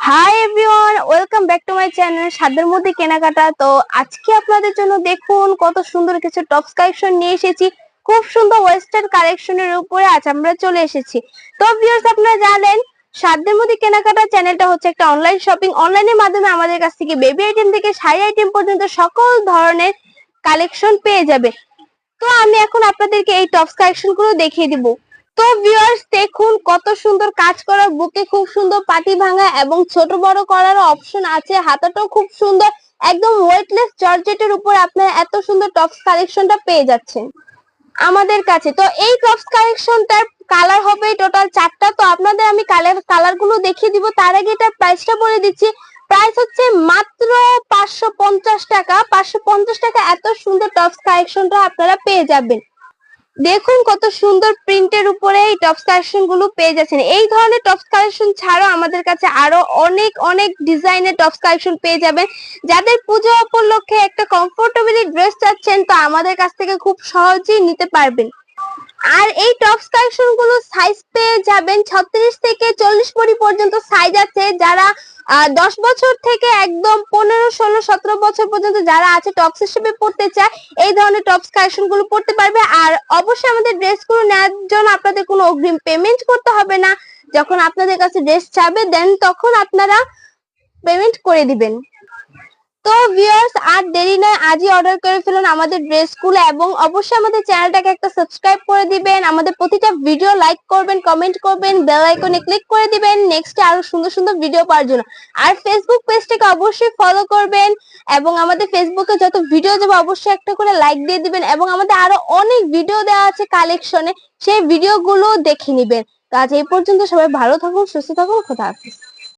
Hi everyone, welcome back to my channel সাধ্যের মধ্যে কেনাকাটা। তো আজকে আপনাদের জন্য দেখুন কত সুন্দর কিছু টপস কালেকশন নিয়ে এসেছি। খুব সুন্দর ওয়েস্টার্ন কালেকশনের উপরে আজ আমরা চলে এসেছি। তো ভিউয়ার্স, আপনারা জানেন সাধ্যের মধ্যে কেনাকাটা চ্যানেলটা হচ্ছে একটা অনলাইন শপিং। অনলাইনের মাধ্যমে আমাদের কাছ থেকে বেবি আইটেম থেকে শাড়ি আইটেম পর্যন্ত সকল ধরনের কালেকশন পেয়ে যাবে। তো আমি এখন আপনাদেরকে এই টপস কালেকশন গুলো দেখিয়ে দিব। তো ভিউয়ার্স, দেখুন কত সুন্দর কাজ করা, বুকে খুব সুন্দর পাটি ভাঙা এবং ছোট বড় করার অপশন আছে। হাতাটাও খুব সুন্দর, একদম ওয়েটলেস জর্জেটের উপর আপনারা এত সুন্দর টপস কালেকশনটা পেয়ে যাচ্ছেন আমাদের কাছে। তো এই টপস কালেকশনটার কালার হবে টোটাল 4টা। তো আপনাদের আমি কালার গুলো দেখিয়ে দিব। তার আগে এটার প্রাইসটা বলে দিচ্ছি। প্রাইস হচ্ছে মাত্র 550 টাকা। 550 টাকা এত সুন্দর টপস কালেকশনটা আপনারা পেয়ে যাবেন। দেখুন কত সুন্দর প্রিন্টের উপরে এই টপস কালেকশন গুলো পেয়ে যাচ্ছেন। এই ধরনের টপস কালেকশন ছাড়াও আমাদের কাছে আরো অনেক অনেক ডিজাইনের টপস কালেকশন পেয়ে যাবেন। যাদের পুজো উপলক্ষে একটা কমফোর্টেবলি ড্রেস চাচ্ছেন, তো আমাদের কাছ থেকে খুব সহজেই নিতে পারবেন। আর এই টপস কালেকশন গুলো সাইজ পেয়ে যাবেন 36 থেকে 40 বডি পর্যন্ত সাইজ আছে। যারা 10 বছর থেকে একদম 15, 16, 17 বছর পর্যন্ত যারা আছে টপস হিসেবে পড়তে চায়, এই ধরনের টপস কালেকশন গুলো পড়তে পারবে। আর অবশ্যই আমাদের ড্রেস গুলো নেওয়ার জন্য আপনাদের কোনো অগ্রিম পেমেন্ট করতে হবে না। যখন আপনাদের কাছে ড্রেস চাবে দেন তখন আপনারা পেমেন্ট করে দিবেন। তো ভিউয়ার্স, আর দেরি নয়, আজই অর্ডার করে ফেলুন আমাদের ড্রেসগুলো এবং অবশ্যই আমাদের চ্যানেলটাকে একটা সাবস্ক্রাইব করে দিবেন। আমাদের প্রতিটা ভিডিও লাইক করবেন, কমেন্ট করবেন, বেল আইকনে ক্লিক করে দিবেন নেক্সট আরো সুন্দর সুন্দর ভিডিও পাওয়ার জন্য। আর ফেসবুক পেজটাকে অবশ্যই ফলো করবেন এবং আমাদের ফেসবুকে যত ভিডিও যাবে অবশ্যই একটা করে লাইক দিয়ে দিবেন এবং আমাদের আরো অনেক ভিডিও দেওয়া আছে কালেকশনে, সেই ভিডিওগুলো দেখে নিবেন। তো আজ এই পর্যন্ত, সবাই ভালো থাকুন, সুস্থ থাকুন, খোদা হাফেজ।